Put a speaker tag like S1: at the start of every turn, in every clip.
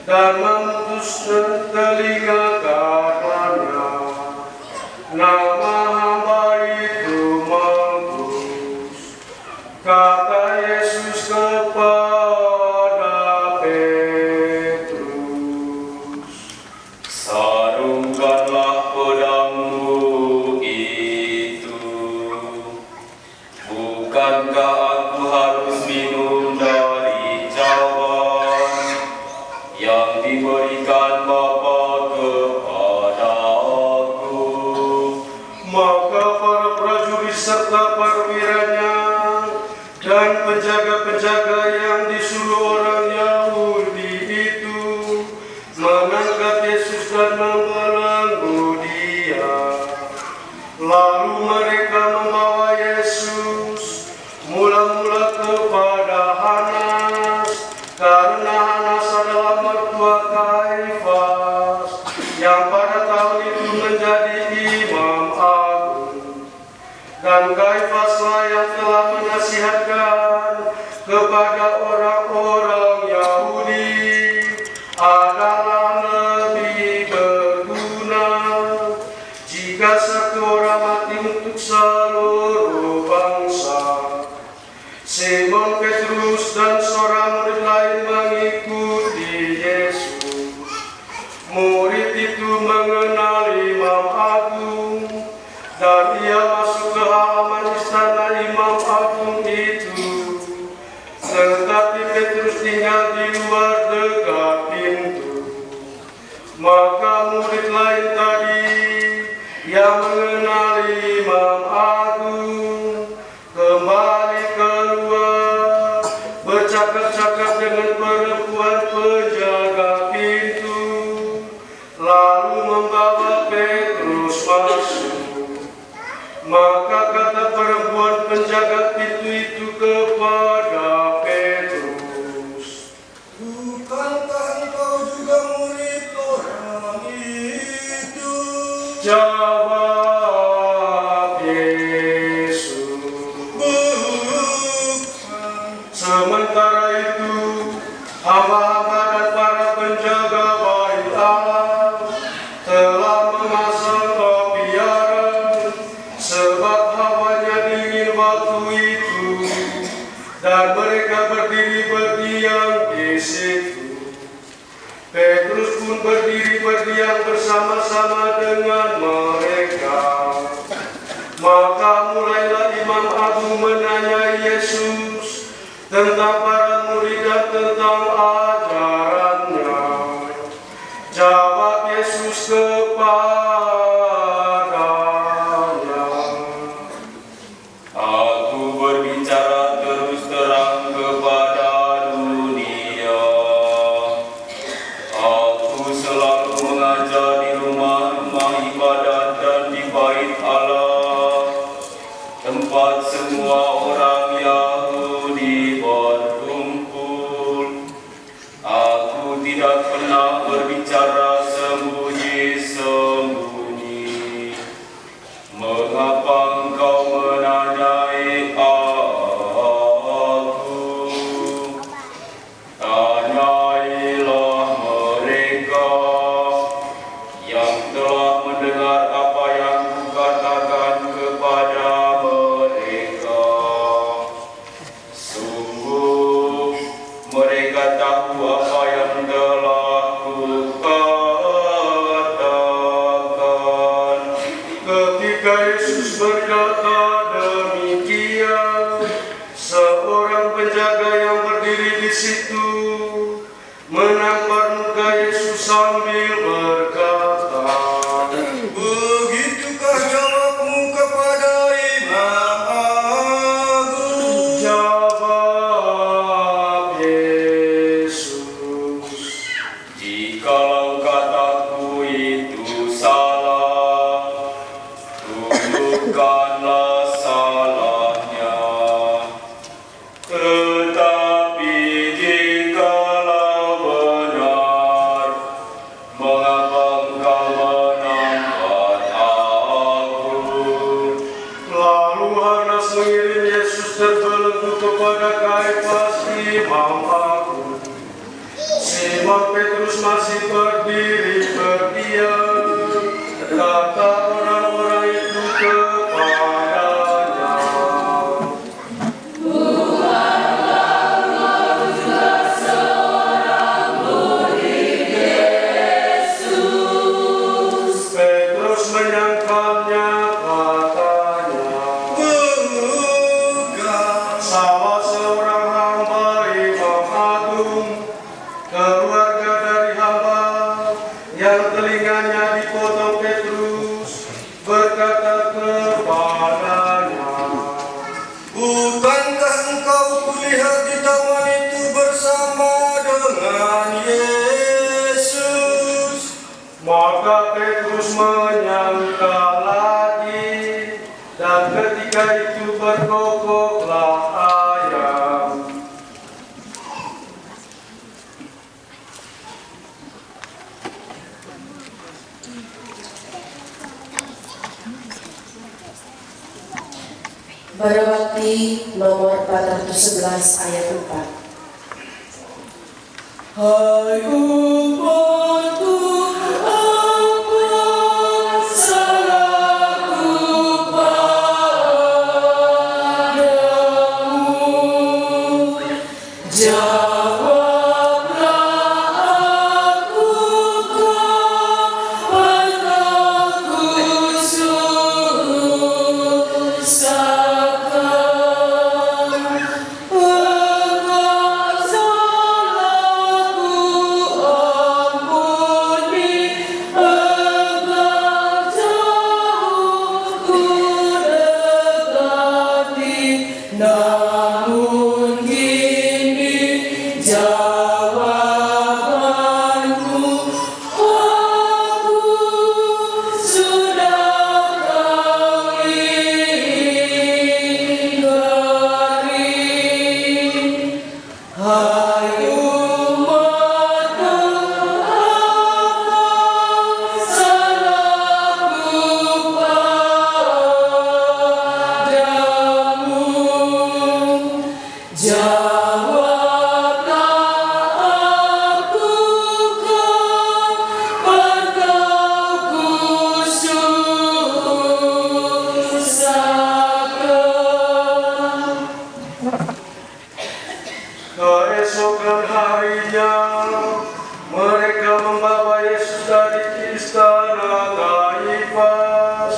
S1: dan memutus telinga karenanya. Nama hamba itu mampus, kata Yesus kepada Petrus.
S2: Sarungkanlah pedangmu itu. Bukankah aku harus minum dari cawan yang diberikan Bapa kepada aku?
S1: Maka para prajurit serta perwiranya dan penjaga-penjaga yang disuruh orang Yahudi itu menangkap Yesus dan membelenggu Dia. Lalu mereka membawa Yesus mula-mula kepada Hanas, karena Hanas adalah mertua Kaifas yang pada tahun itu menjadi imam agung. Dan Kaifaslah yang telah menasihatkan kepada orang-orang Yahudi adalah lebih berguna jika satu orang mati untuk seluruh bangsa. Simon Petrus dan seorang murid lain mengikuti Yesus. Murid itu mengenal imam agung, dan ia masuk ke halaman istana imam agung itu. Tetapi Petrus tinggal di luar dekat pintu. Maka murid lain tadi yang mengenal imam agung kembali keluar, bercakap-cakap dengan perempuan penjaga pintu, lalu membawa Petrus masuk. Maka kata perempuan penjaga pintu itu kepada Petrus,
S3: bukankah engkau juga murid orang itu?
S1: jawab Yesus.
S3: Bukan.
S1: Sementara itu, hamba-hamba dan para penjaga bait Allah telah memasang api arang, sebab hawanya dingin waktu itu, dan mereka berdiri berdiam di situ. Petrus pun berdiri berdiam bersama-sama dengan mereka. Maka mulailah imam agung menanyai Yesus tentang para murid dan tentang ajarannya. Jawab Yesus kepadanya,
S2: Aku berbicara terus terang kepada dunia. Aku selalu mengajar di rumah-rumah ibadat dan di bait Allah, tempat semua orang Yahudi berkumpul. Aku tidak pernah berbicara sembunyi-sembunyi. Mengapa engkau menanyai aku? Tanyailah mereka yang telah mendengar apa yang kukatakan kepada mereka. Sungguh mereka tahu apa yang telah kukatakan.
S1: ketika Yesus berkata demikian, seorang penjaga yang berdiri di situ menampar muka Yesus sambil berkata,
S3: Begitukah jawabmu kepada imam agung?
S1: jawab Yesus,
S2: Jikalau kataku itu salah, tunjukkanlah salahnya. Tetapi jikalau benar, mengapa
S1: Simon Petrus masih berdiri berdiam. Kata orang-orang itu kepadanya, Petrus menyangkalnya, katanya,
S3: bukan.
S1: salah seorang hamba Imam Agung, keluarga dari hamba, yang telinganya dipotong Petrus, berkata kepadanya,
S3: Bukankah engkau kulihat di taman itu bersama dengan Yesus?
S1: maka Petrus menyangkal lagi, dan ketika itu berkokoklah ayam.
S4: Barawakti nomor 411 ayat 4. Hai umatku, apa salahku padamu? Jawablah aku, kapan aku susah. Namun kini jawabanku, aku sudah kau ingkari. Hai umatku, apa salahku padamu? Jawablah aku, kapan kau kususahkan?
S1: Keesokan harinya, mereka membawa Yesus dari istana Kaifas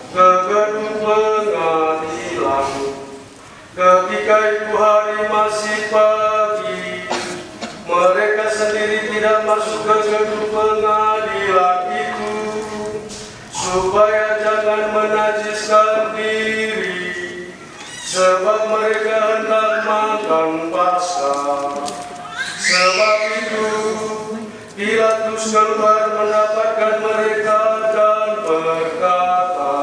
S1: ke gedung pengadilan. Ketika itu hari masih pagi, mereka sendiri tidak masuk ke gedung pengadilan itu, supaya jangan menajiskan diri, sebab mereka hendak makan Paskah. Sebab itu Pilatus keluar mendapatkan mereka dan berkata,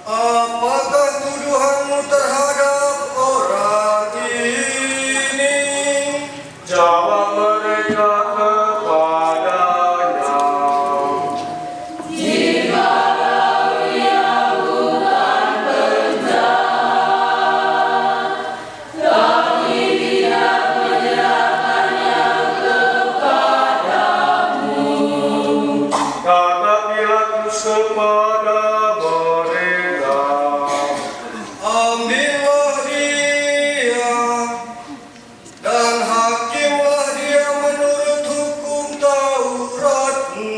S3: Apakah tuduhanmu terhadap orang ini?
S1: jawab mereka kepadanya, kata Pilatus kepada mereka,
S3: Ambillah dia dan hakimlah dia menurut hukum Tauratmu.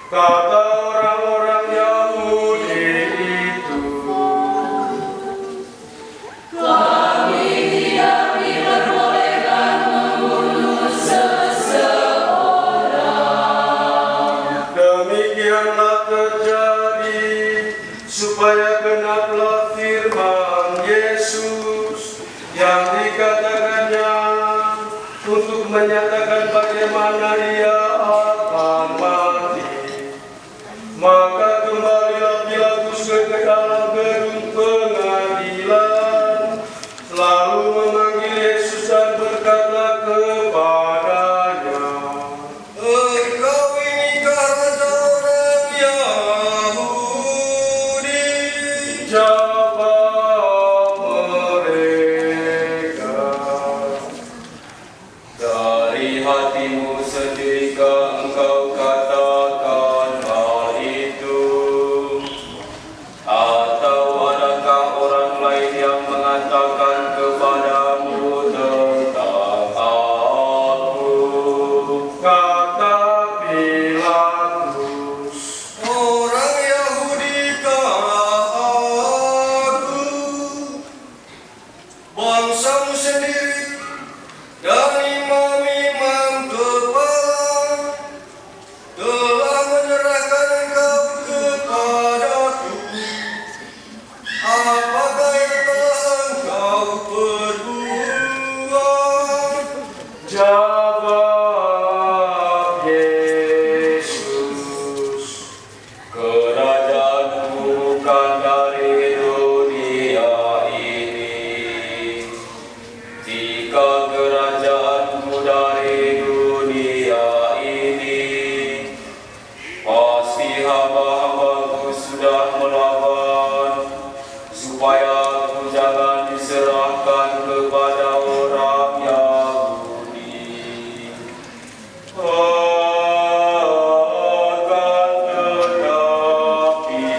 S1: kata orang-orang Yahudi itu. Demikianlah terjadi supaya genaplah firman Yesus yang dikatakannya, untuk menyatakan bagaimana ia akan mati. Maka kembalilah Pilatus ke dalam gedung pengadilan, lalu memanggil Yesus dan berkata kepadanya,
S3: Engkau inikah raja orang Yahudi?
S1: jawab mereka,
S2: Dari hatimu sendiri engkau katakan hal itu? Atau adakah orang lain yang mengatakan kepadamu tentang aku?
S1: Kata Pilatus.
S3: Orang Yahudi kata aku, bangsamu sendiri dan imam-imam kepala telah menyerahkan engkau kepadaku. Apakah yang telah engkau perbuat?
S1: Jawab Yesus.
S2: Kerajaanku bukan dari dunia ini. Jika kerajaanku dari dunia ini, pasti hamba-hambaku sudah melawan, supaya aku jangan diserahkan kepada orang Yahudi. Akan tetapi,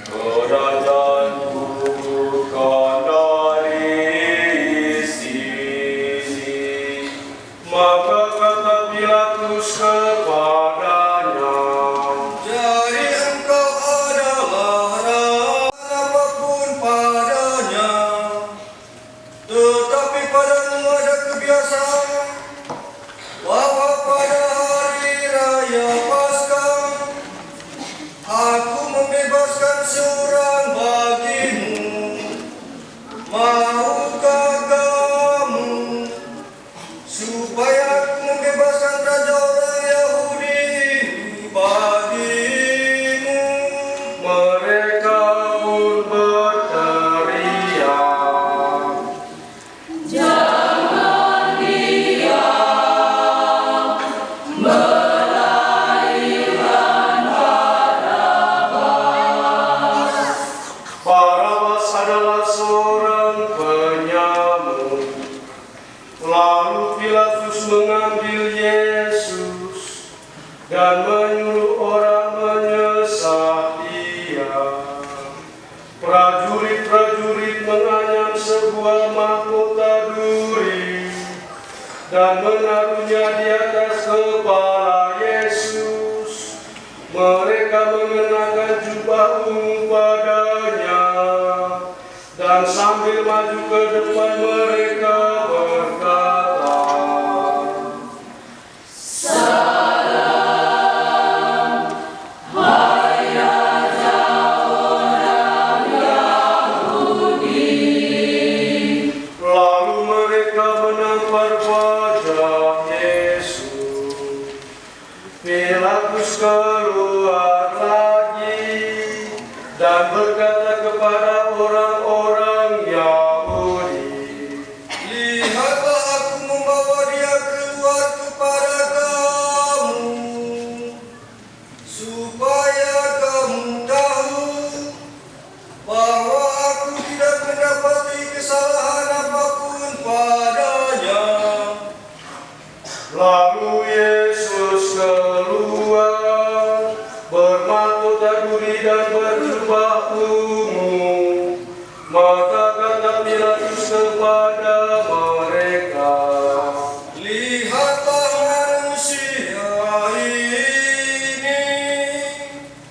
S2: kerajaanku bukan dari sini.
S1: Maka kata Pilatus kepadanya,
S3: Jadi engkau adalah raja apapun padanya. Tetapi padamu ada kebiasaan bahwa pada hari raya Paskah aku membebaskan seorang bagimu. Maukah kamu supaya aku membebaskan raja orang Yahudi ini bagimu?
S1: mereka pun berteriak.
S4: Jangan dia melahirkan
S1: Barabas adalah seorang penyamun. Lalu Pilatus mengambil Yesus dan menyuruh orang menyesah dia. Prajurit-prajurit menganyam sebuah mahkota duri dan menaruhnya di atas kepala Yesus. Mereka mengenakan jubah ungu padanya, dan sambil maju ke depan mereka berkata, lalu mereka menampar wajah Yesus. Pilatus keluar lagi dan berkata kepada orang-orang Yahudi,
S3: Lihatlah aku membawa dia keluar kepada kamu, supaya kamu tahu bahwa aku tidak mendapati kesalahan apapun padanya.
S1: lalu Yesus keluar bermahkota duri dan berjubah ungu. Maka kata Pilatus kepada mereka,
S3: Lihatlah manusia ini.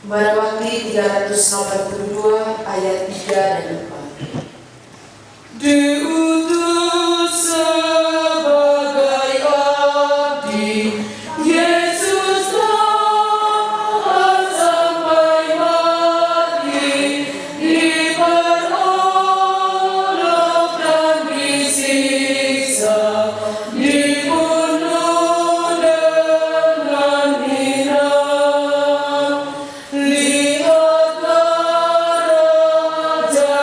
S5: Barangkali 382 ayat 3 dan 4.
S4: diutus sebagai abdi, Yesus taat sampai mati, diperolok dan disiksa, dibunuh dengan hina. Lihatlah Raja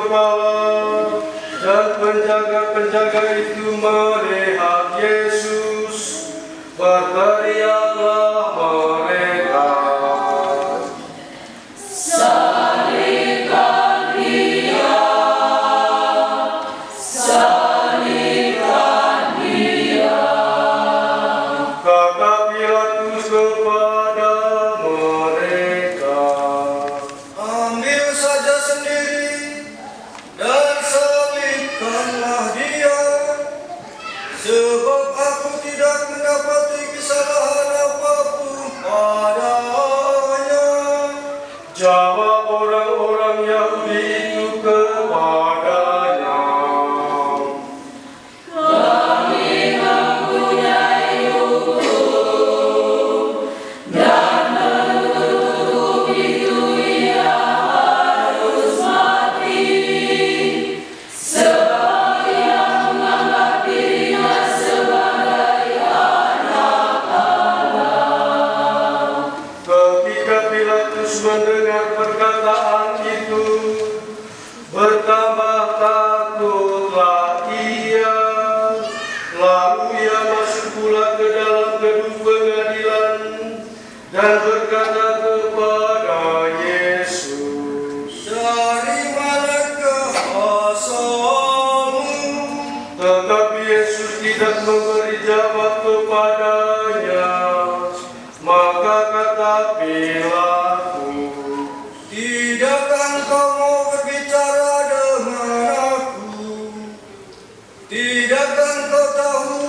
S1: kepala, dan penjaga-penjaga itu melihat Yesus. Berteriaklah mereka,
S4: Salibkan Dia, salibkan Dia.
S1: kata Pilatus kepada mereka,
S3: Ambil saja sendiri dan salibkanlah Dia, sebab aku tidak mendapati kesalahan apapun padanya.
S1: jawab orang-orang Yahudi itu kepadanya.
S4: Kami mempunyai hukum, dan menurut hukum itu Ia harus mati, sebab Ia menganggap dirinya sebagai anak Allah.
S1: Ketika Pilatus mendengar perkataan itu, bertambah takutlah ia. Lalu ia masuk pula ke dalam gedung pengadilan dan berkata kepada Yesus,
S3: Dari manakah asalmu?
S1: tetapi Yesus tidak memberi jawab kepadanya. Maka kata Pilatus,
S3: Tidakkah engkau mau berbicara dengan aku? Tidakkah engkau tahu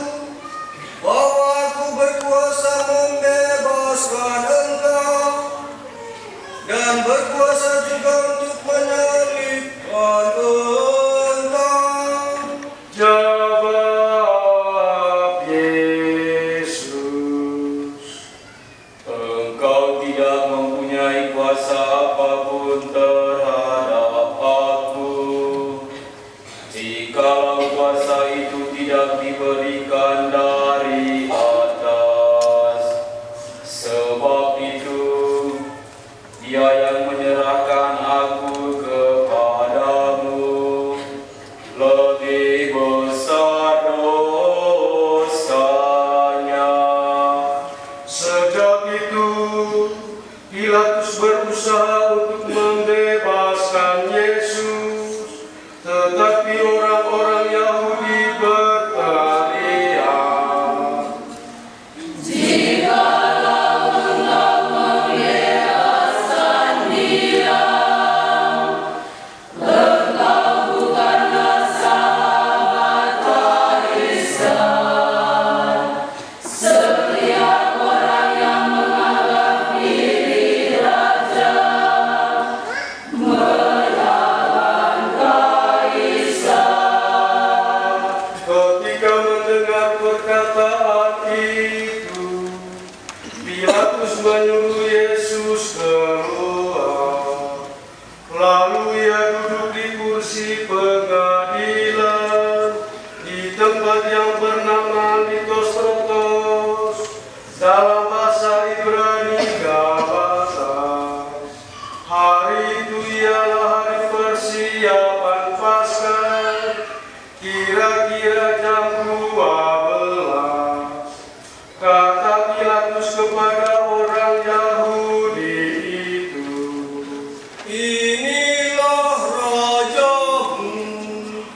S3: bahwa aku berkuasa membebaskan engkau dan berkuasa juga untuk menyalibkan engkau?
S1: jawab Yesus,
S2: Engkau tidak mempunyai kuasa apapun terhadap aku, jikalau kuasa itu tidak diberikan dari atas. Sebab itu, Dia yang menyerahkan aku kepadamu lebih besar dosanya.
S1: Sejak itu Pilatus berusaha untuk membebaskan Yesus, tetapi orang-orang Yahudi berteriak,
S4: Jikalau engkau membebaskan Dia, engkau bukanlah sahabat Kaisar. Setiap orang yang menganggap diri raja melawan Kaisar.
S1: ketika mendengar perkataan itu, Pilatus menyuruh Yesus keluar. Lalu ia duduk di kursi pengadilan di tempat yang bernama Litostrotos, dalam bahasa Ibrani Gabata. Hari itu ialah hari persiapan Paskah, kira-kira jam 12. Kata Pilatus kepada orang Yahudi itu,
S3: Inilah rajamu.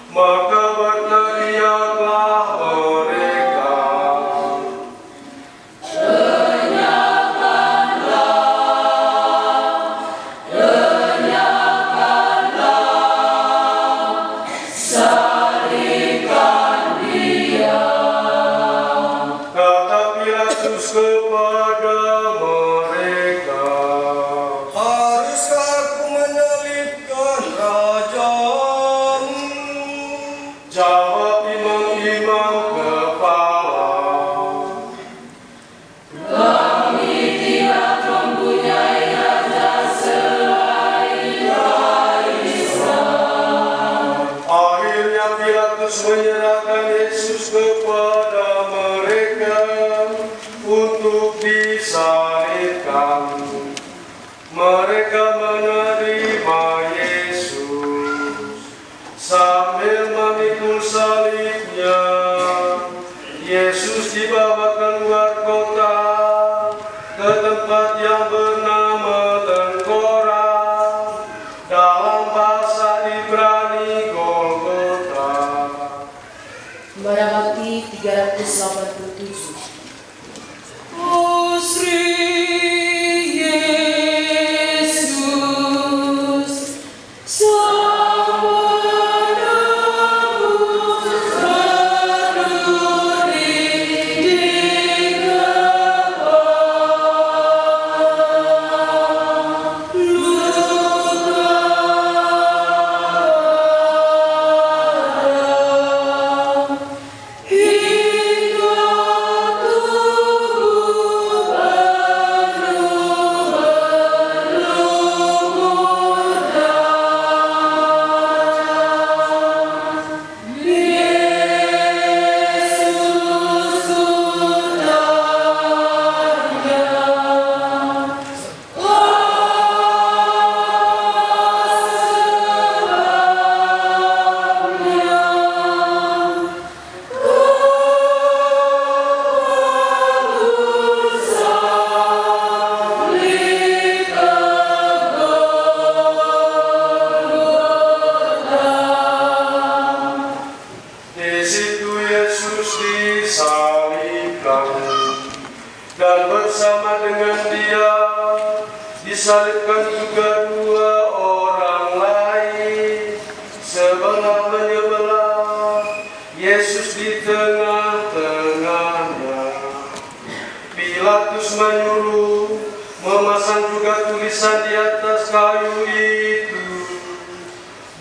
S1: maka berteriaklah mereka,
S4: Salibkan Dia.
S1: kata Pilatus kepada mereka,
S3: Haruskah aku menyalibkan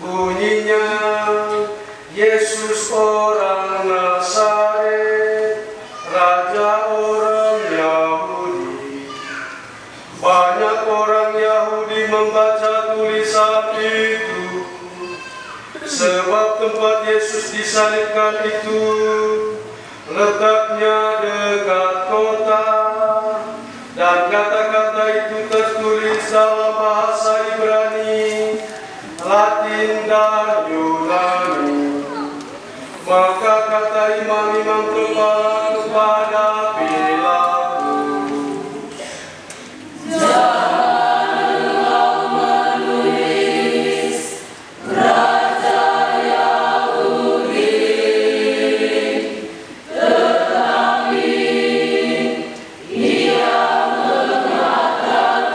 S1: bunyinya Yesus orang Nazaret, Raja orang Yahudi. Banyak orang Yahudi membaca tulisan itu, sebab tempat Yesus disalibkan itu letaknya dekat kota, dan kata-kata itu tertulis dalam bahasa Ibrani, Latin, dan Yunani. Maka kata imam-imam kepala kepada Pilatus,
S4: "Jangan engkau menulis Raja Yahudi, tetapi ia mengatakan,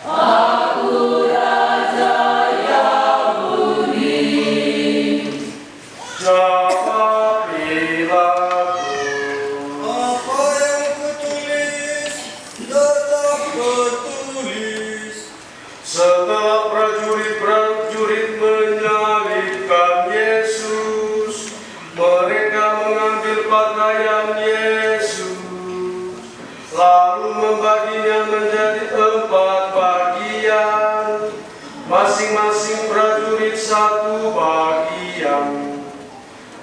S4: Aku Raja Yahudi."
S1: jawab Pilatus,
S3: Apa yang kutulis tetap kutulis.
S1: setelah prajurit-prajurit menyalibkan Yesus, mereka mengambil pakaian Yesus, lalu membaginya menjadi 4 bagian, masing-masing prajurit 1 bagian.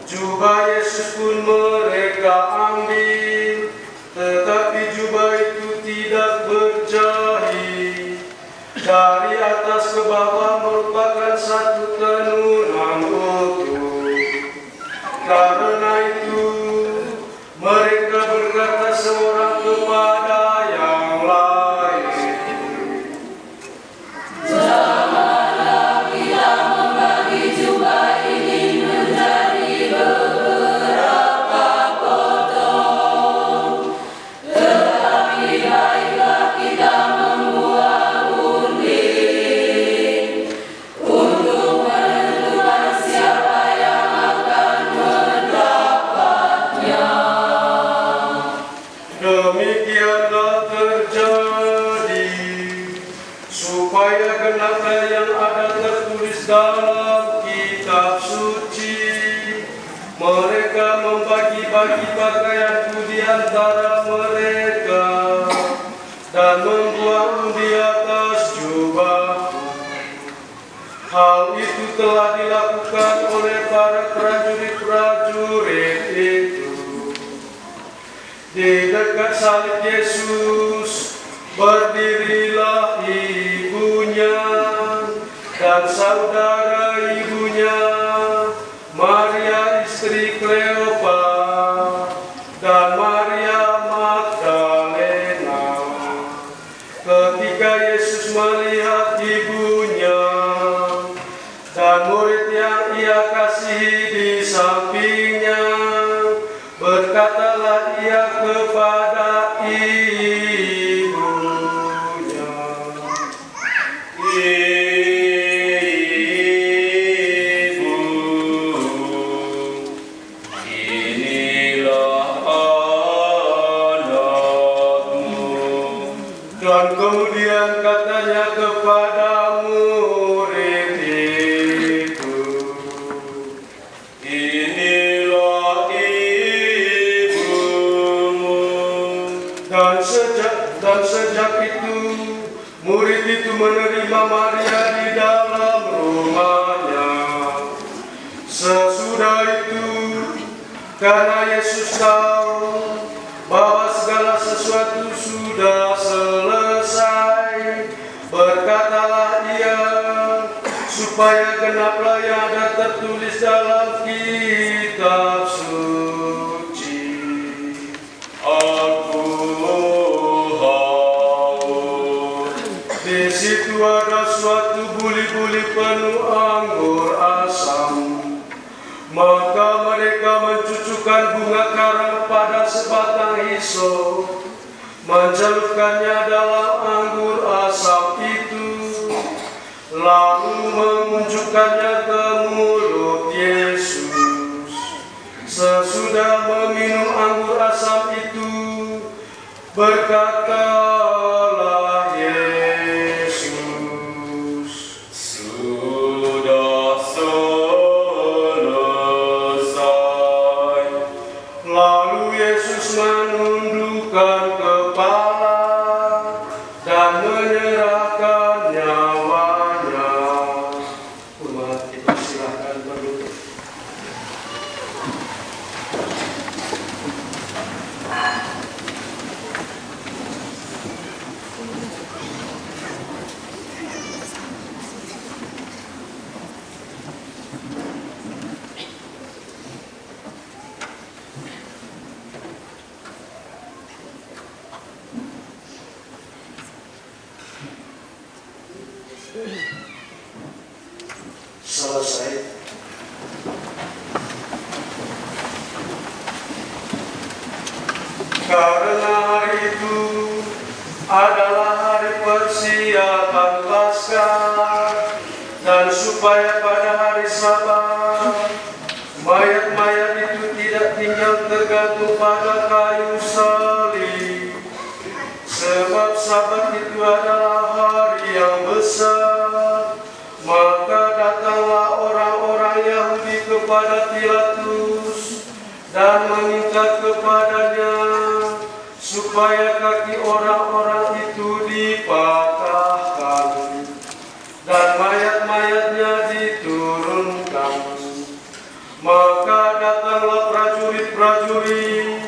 S1: Jubah Yesus pun mereka ambil, tetapi jubah itu tidak berjahit. Dari atas ke bawah merupakan satu tenunan utuh. Karena itu, mereka berkata seorang kepada yang lain,
S4: Janganlah kita membagi jubah ini menjadi beberapa potong, tetapi baiklah kita membuat undi untuk menentukan siapa yang akan mendapatnya.
S1: demikianlah terjadi, supaya genaplah yang ada tertulis dalam kitab suci. Mereka membagi-bagi pakaianku di antara mereka, dan membuang di atas jubahku. Hal itu telah dilakukan oleh para prajurit-prajurit itu. Di dekat salib Yesus berdirilah ibunya dan saudara ibunya, Maria istri Kleopa dan Maria Magdalena. Ketika Yesus melihat ibunya dan murid yang ia kasihi di sampingnya, berkatalah ia kepada ibunya, "Ibu,
S2: Inilah anakmu.
S1: dan kemudian katanya kepada murid itu,
S2: Inilah ibumu.
S1: Dan sejak itu murid itu menerima Maria di dalam rumahnya. Sesudah itu, karena Yesus tahu bahwa segala sesuatu sudah selesai, berkatalah ia, supaya genaplah yang ada tertulis dalam kitab suci,
S2: Aku haus.
S1: di situ ada suatu buli-buli penuh anggur asam. Maka mereka mencucukkan bunga karang pada sebatang hisop, mencelupkannya dalam anggur asam itu, lalu menunjukkannya ke mulut Yesus. Sesudah meminum anggur asam itu, berkatalah Yesus, Selesai. Karena hari itu adalah hari persiapan Paskah, dan supaya pada hari Sabat mayat-mayat itu tidak tinggal tergantung pada kayu salib, sebab Sabat itu adalah hari yang besar. Maka datanglah orang-orang Yahudi kepada Pilatus dan meminta kepadanya supaya kaki orang-orang itu dipatahkan dan mayat-mayatnya diturunkan. Maka datanglah prajurit-prajurit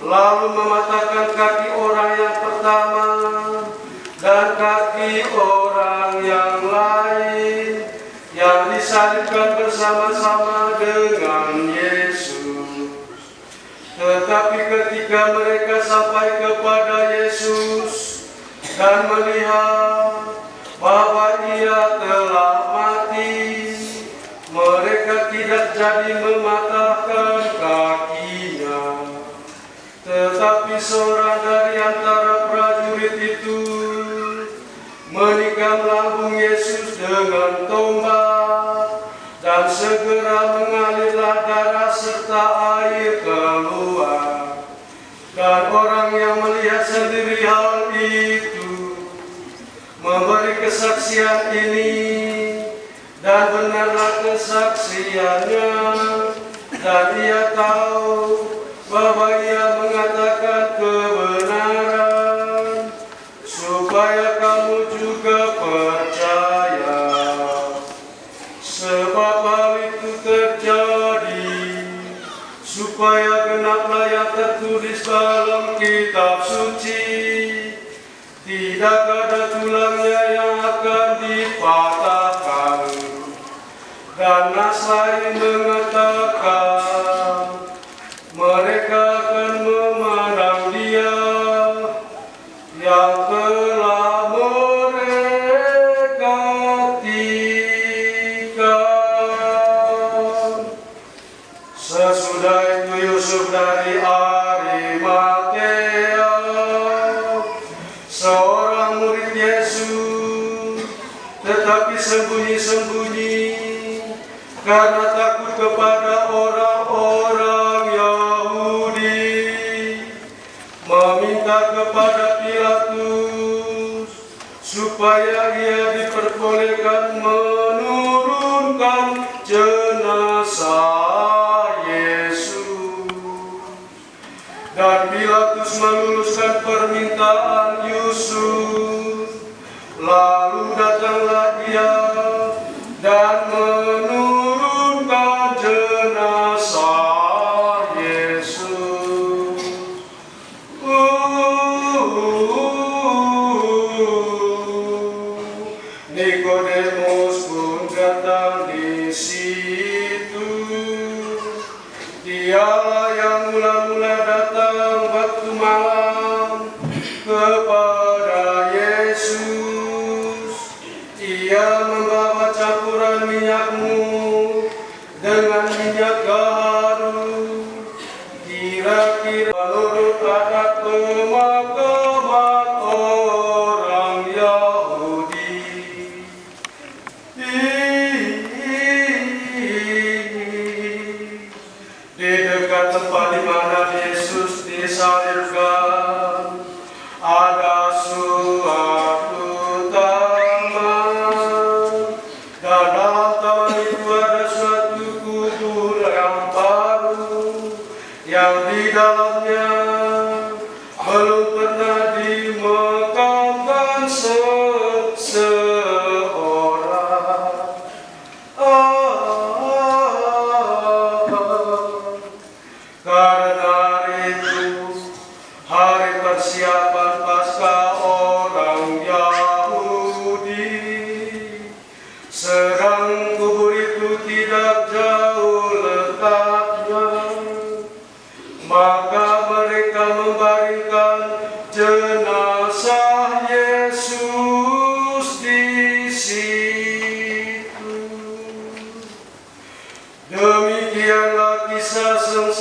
S1: lalu mematahkan kaki orang yang pertama dan kaki orang yang lain yang disalibkan bersama-sama dengan Yesus. Tetapi ketika mereka sampai kepada Yesus dan melihat bahwa ia telah mati, mereka tidak jadi mematahkan kakinya. Tetapi seorang dari antara prajurit itu menikam lambung Yesus dengan tombak, dan segera mengalirlah darah serta air keluar. Dan orang yang melihat sendiri hal itu memberi kesaksian ini, dan benarlah kesaksiannya, dan ia tahu bahwa ia mengatakan kebenaran, supaya kamu juga percaya. Sebab hal itu terjadi supaya genaplah yang tertulis dalam kitab suci, tidak ada tulangnya yang akan dipatahkan. Dan nas lain mengatakan mereka akan memandang Dia yang telah mereka tikam. Sesudah itu Yusuf dari Arimatea, seorang murid Yesus, tetapi sembunyi-sembunyi karena takut kepada orang-orang Yahudi, meminta kepada Pilatus supaya ia diperbolehkan menurunkan jenazah Yesus. Dan Pilatus meluluskan permintaan Yusuf. Lalu datanglah ia dan menurunkan jenazah Yesus. Nikodemus pun datang di situ. Dialah yang mula-mula datang waktu malam kepada Yesus. Ia membawa campuran minyakmu dengan minyak gaharu, kira-kira menurut adat pemakaman orang Yahudi. Di dekat tempat di mana Yesus disalibkan ada suatu taman, dan dalam taman itu ada suatu kuburan kisah sengsara